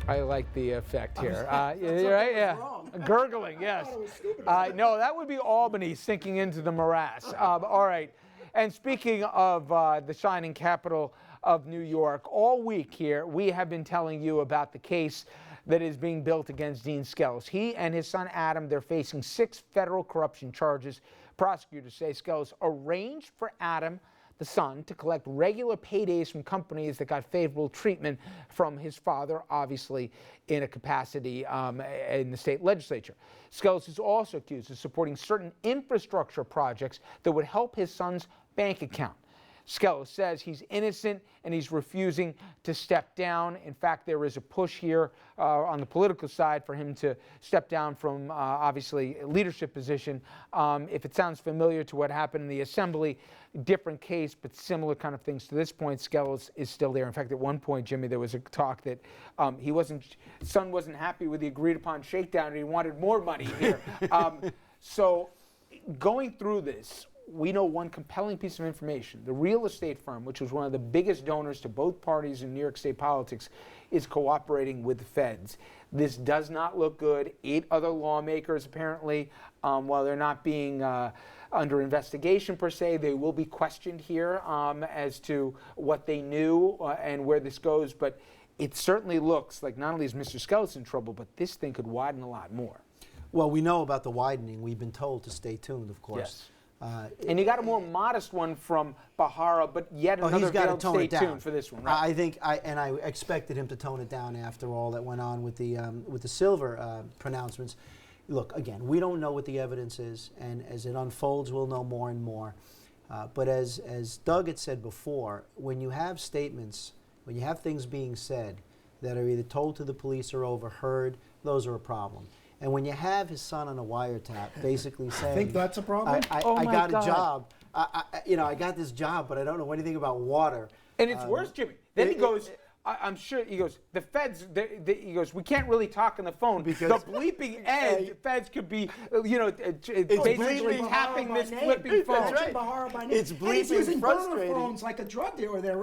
I like the effect here. You're right, yeah. Gurgling, yes. No, that would be Albany sinking into the morass. All right. And speaking of the shining capital of New York, all week here we have been telling you about the case that is being built against Dean Skelos. He and his son Adam, they're facing 6 federal corruption charges. Prosecutors say Skelos arranged for Adam, the son, to collect regular paydays from companies that got favorable treatment from his father, obviously in a capacity in the state legislature. Skelos is also accused of supporting certain infrastructure projects that would help his son's bank account. Skelos says he's innocent and he's refusing to step down. In fact, there is a push here on the political side for him to step down from, obviously, a leadership position. If it sounds familiar to what happened in the assembly, different case, but similar kind of things to this point, Skelos is still there. In fact, at one point, Jimmy, there was a talk that son wasn't happy with the agreed upon shakedown and he wanted more money here. So going through this, we know one compelling piece of information. The real estate firm, which was one of the biggest donors to both parties in New York State politics, is cooperating with the feds. This does not look good. 8 other lawmakers, apparently, while they're not being under investigation per se, they will be questioned here as to what they knew and where this goes. But it certainly looks like not only is Mr. Skelos in trouble, but this thing could widen a lot more. Well, we know about the widening. We've been told to stay tuned, of course. Yes. And you got a more modest one from Bahara, but yet another he's got to tone stay it down tuned for this one, right? I expected him to tone it down after all that went on with the Silver pronouncements. Look, again, we don't know what the evidence is, and as it unfolds, we'll know more and more. But as Doug had said before, when you have statements, when you have things being said that are either told to the police or overheard, those are a problem. And when you have his son on a wiretap, basically saying, I think that's a problem. I got a job. I got this job, but I don't know anything about water. And it's worse, Jimmy. Then he goes, I'm sure, he goes, the feds, he goes, we can't really talk on the phone because the bleeping end, the feds could be, basically tapping this flipping phone. That's right. It's bleeping frustrating. Phones like a drug dealer. They're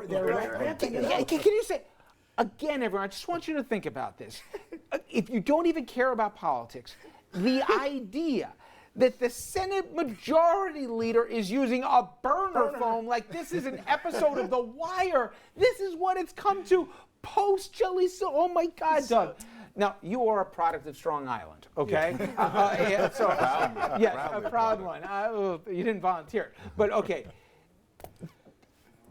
ranting it up. Can you say, again, everyone, I just want you to think about this. If you don't even care about politics, the idea that the Senate Majority Leader is using a burner phone like this is an episode of The Wire, this is what it's come to post-Chili. Oh my God, Doug. Now, you are a product of Strong Island, okay? Yes, a proud one. You didn't volunteer. But okay.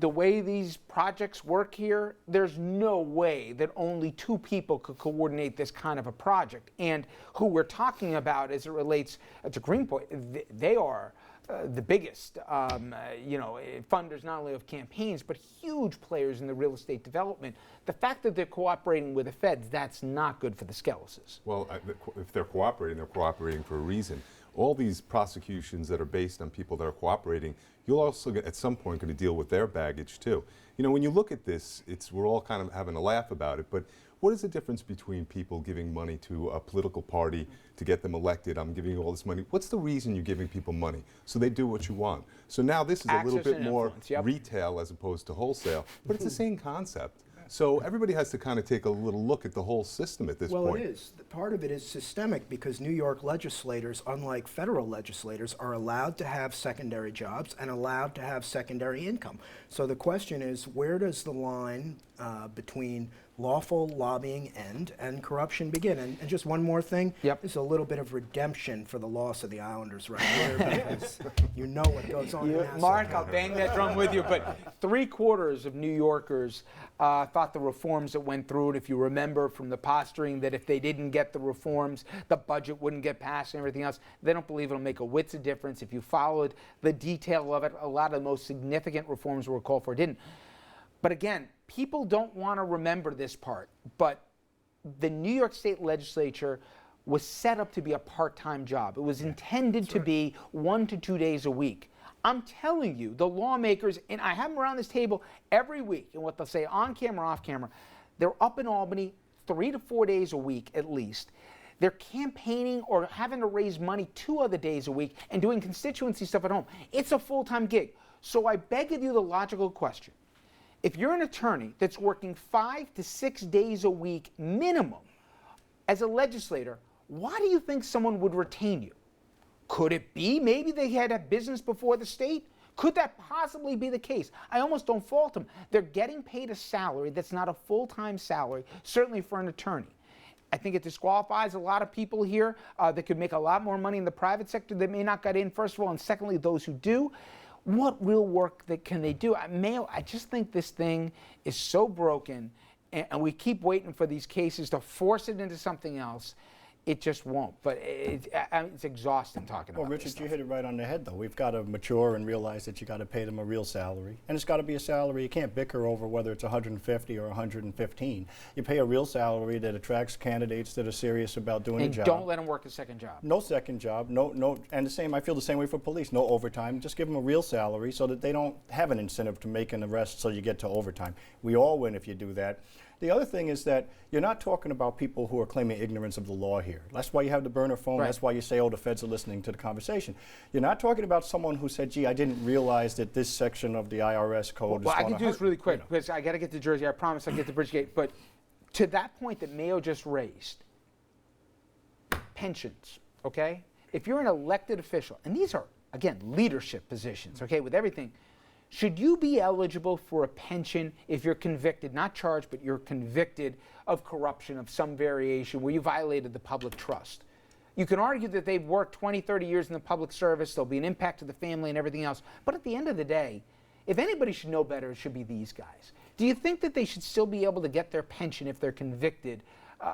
The way these projects work here, there's no way that only 2 people could coordinate this kind of a project. And who we're talking about as it relates to Greenpoint, they are the biggest, funders not only of campaigns, but huge players in the real estate development. The fact that they're cooperating with the feds, that's not good for the Skeloses. Well, if they're cooperating for a reason. All these prosecutions that are based on people that are cooperating, you'll also get, at some point, going to deal with their baggage too. You know, when you look at this, we're all kind of having a laugh about it, but what is the difference between people giving money to a political party to get them elected? I'm giving you all this money. What's the reason you're giving people money? So they do what you want. So now this is a little bit more retail as opposed to wholesale, but it's the same concept. So everybody has to kind of take a little look at the whole system at this point. Well, it is. Part of it is systemic because New York legislators, unlike federal legislators, are allowed to have secondary jobs and allowed to have secondary income. So the question is, where does the line between lawful lobbying end and corruption begin? And just one more thing, there's a little bit of redemption for the loss of the Islanders right here because you know what goes on in Nassau. Mark, I'll bang that drum with you, but 3/4 of New Yorkers thought the reforms that went through it, if you remember from the posturing that if they didn't get the reforms, the budget wouldn't get passed and everything else, they don't believe it'll make a whit's of difference. If you followed the detail of it, a lot of the most significant reforms were called for didn't. But again, people don't want to remember this part, but the New York State legislature was set up to be a part-time job. It was intended to be 1 to 2 days a week. I'm telling you, the lawmakers, and I have them around this table every week, and what they'll say on camera, off camera, they're up in Albany 3 to 4 days a week at least. They're campaigning or having to raise money 2 other days a week and doing constituency stuff at home. It's a full-time gig. So I beg of you the logical question. if you're an attorney that's working 5 to 6 days a week minimum as a legislator, why do you think someone would retain you? Could it be maybe they had a business before the state? Could that possibly be the case? I almost don't fault them. They're getting paid a salary that's not a full-time salary, certainly for an attorney. I think it disqualifies a lot of people here that could make a lot more money in the private sector that may not get in, first of all, and secondly, those who do. What real work can they do? Mayo, I just think this thing is so broken, and we keep waiting for these cases to force it into something else. It just won't. But it's exhausting talking about Well, Richard, this you stuff. hit it right on the head, though. We've got to mature and realize that you got to pay them a real salary. And it's got to be a salary. You can't bicker over whether it's 150 or 115. You pay a real salary that attracts candidates that are serious about doing And a job. don't let them work a second job. No second job, no, and the same, I feel the same way for police, no overtime. Just give them a real salary so that they don't have an incentive to make an arrest so you get to overtime. We all win if you do that. The other thing is that you're not talking about people who are claiming ignorance of the law here. That's why you have the burner phone. Right. That's why you say, oh, the feds are listening to the conversation. You're not talking about someone who said, gee, I didn't realize that this section of the IRS code Well, is I going can to do this really quick because I got to get to Jersey. I promise I'll get to Bridgegate. But to that point that Mayo just raised, pensions, okay? If you're an elected official, and these are, again, leadership positions, okay, with everything, should you be eligible for a pension if you're convicted, not charged, but you're convicted of corruption of some variation where you violated the public trust? You can argue that they've worked 20, 30 years in the public service, there'll be an impact to the family and everything else, but at the end of the day, if anybody should know better, it should be these guys. Do you think that they should still be able to get their pension if they're convicted,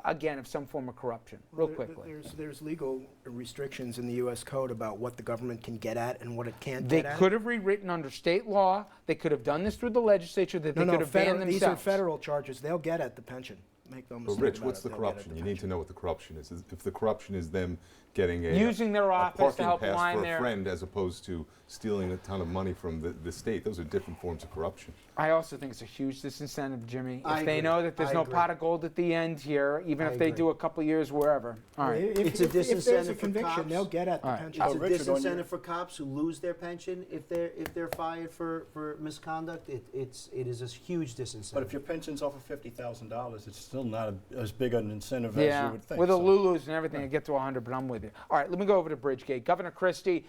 again, of some form of corruption? Real quickly. There's legal restrictions in the U.S. Code about what the government can get at and what it can't They get at. could have rewritten under state law. They could have done this through the legislature. That they could have banned themselves. These are federal charges. They'll get at the pension. Make no But mistake Rich, about what's it. the They'll get at corruption? the You need to pension. know what the corruption is. If the corruption is them getting Using their office to parking help pass line for their- a friend as opposed to stealing a ton of money from the state, those are different forms of corruption. I also think it's a huge disincentive, Jimmy. I If they agree. know that there's I no agree. pot of gold at the end here, even I if they agree. do a couple years wherever. All right. It's a If there's disincentive a for conviction, cops. they'll get at the All right. pension. It's a Richard, on your- disincentive for cops who lose their pension if they're fired for misconduct. It is a huge disincentive. But if your pension's off of $50,000, it's still not as big an incentive as Yeah, you would think. with the so. Lulus and everything, I get to 100, but I'm with you. All right, let me go over to Bridgegate. Governor Christie,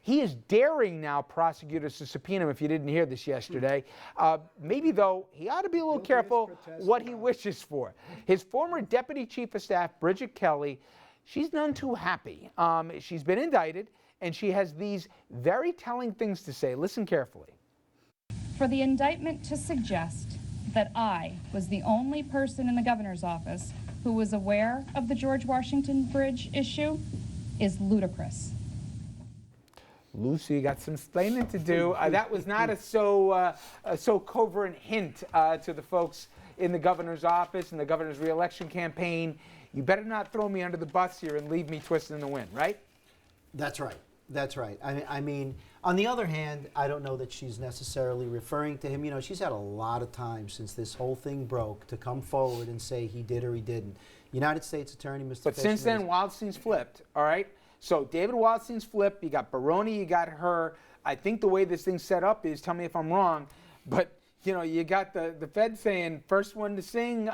he is daring now prosecutors to subpoena him, if you didn't hear this yesterday. Maybe, though, he ought to be a little Guilty as careful protest what he allowed. wishes for. His former Deputy Chief of Staff, Bridget Kelly, she's none too happy. She's been indicted, and she has these very telling things to say. Listen carefully. For the indictment to suggest that I was the only person in the governor's office who was aware of the George Washington Bridge issue is ludicrous. Lucy got some explaining to do. That was not a so covert hint to the folks in the governor's office and the governor's reelection campaign. You better not throw me under the bus here and leave me twisting in the wind, right? That's right. That's right. I mean, on the other hand, I don't know that she's necessarily referring to him. You know, she's had a lot of time since this whole thing broke to come forward and say he did or he didn't. United States Attorney, Mr. But since then, Wildstein's flipped, all right? So David Wildstein's flipped. You got Baroni, you got her. I think the way this thing's set up is, tell me if I'm wrong, but you know, you got the Fed saying first one to sing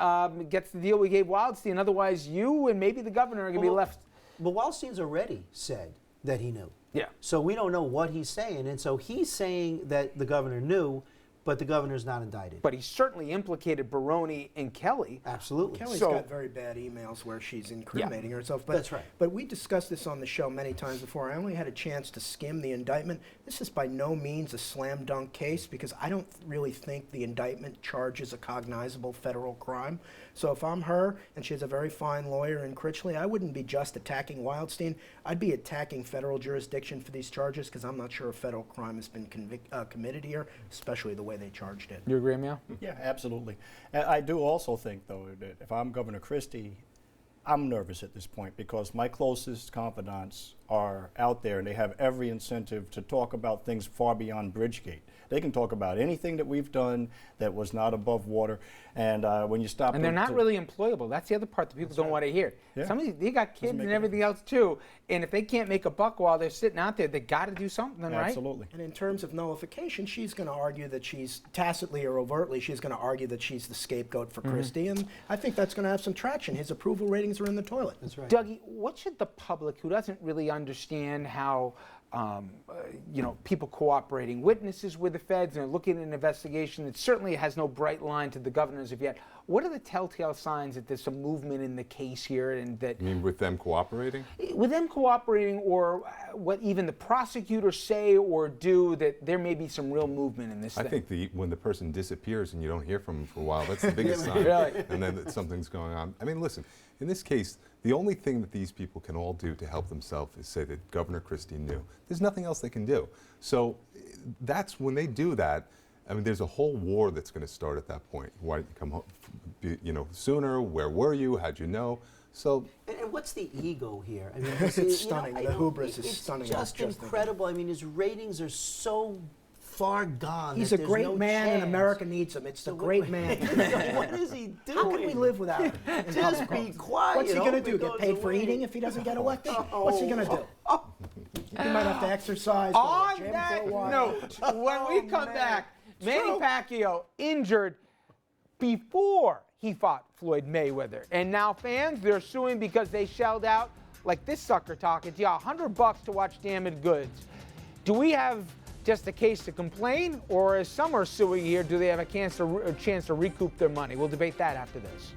gets the deal we gave Wildstein. Otherwise, you and maybe the governor are going to be left. But Wildstein's already said that he knew. Yeah. So we don't know what he's saying. And so he's saying that the governor knew, but the governor's not indicted. But he certainly implicated Baroni and Kelly. Absolutely. Kelly's So- got very bad emails where she's incriminating herself. But, That's right. But we discussed this on the show many times before. I only had a chance to skim the indictment. This is by no means a slam dunk case because I don't really think the indictment charges a cognizable federal crime. So if I'm her and she has a very fine lawyer in Critchley, I wouldn't be just attacking Wildstein. I'd be attacking federal jurisdiction for these charges because I'm not sure a federal crime has been committed here, especially the way they charged it. You agree, Mel? Yeah, absolutely. And I do also think, though, that if I'm Governor Christie, I'm nervous at this point because my closest confidants are out there and they have every incentive to talk about things far beyond Bridgegate. They can talk about anything that we've done that was not above water. And when you stop, And they're not really employable. That's the other part that people don't want to hear. Yeah. Some of these, they got kids and everything else too. And if they can't make a buck while they're sitting out there, they got to do something, right? Absolutely. And in terms of nullification, she's going to argue that she's tacitly or overtly, she's going to argue that she's the scapegoat for Christie. And I think that's going to have some traction. His approval ratings are in the toilet. That's right. Dougie, what should the public, who doesn't really understand how people cooperating, witnesses with the feds and looking at an investigation that certainly has no bright line to the governors of yet, what are the telltale signs that there's some movement in the case here and that... You mean with them cooperating? With them cooperating, or what even the prosecutors say or do, that there may be some real movement in this thing? I think when the person disappears and you don't hear from them for a while, that's the biggest sign. Really? And then that something's going on. I mean, listen, in this case, the only thing that these people can all do to help themselves is say that Governor Christie knew. There's nothing else they can do. So that's when they do that. I mean, there's a whole war that's going to start at that point. Why didn't you come home, sooner? Where were you? How'd you know? So, and what's the ego here? I mean, It's stunning. The hubris is stunning. It's just incredible. I mean, his ratings are so far gone. He's that a there's great no man, and chance. America needs him. It's the great man. What is he doing? How can we live without him? in Just public be office? quiet. What's he going to hope do? it Get goes paid for away. eating if he doesn't get elected? What's he going to do? He might have to exercise. On go to the gym that for a while. note, when we come man. back, Manny true. Pacquiao injured before he fought Floyd Mayweather. And now fans, they're suing because they shelled out, like this sucker talking to you, $100 to watch damaged goods. Do we have just a case to complain, or as some are suing here, do they have a chance to recoup their money? We'll debate that after this.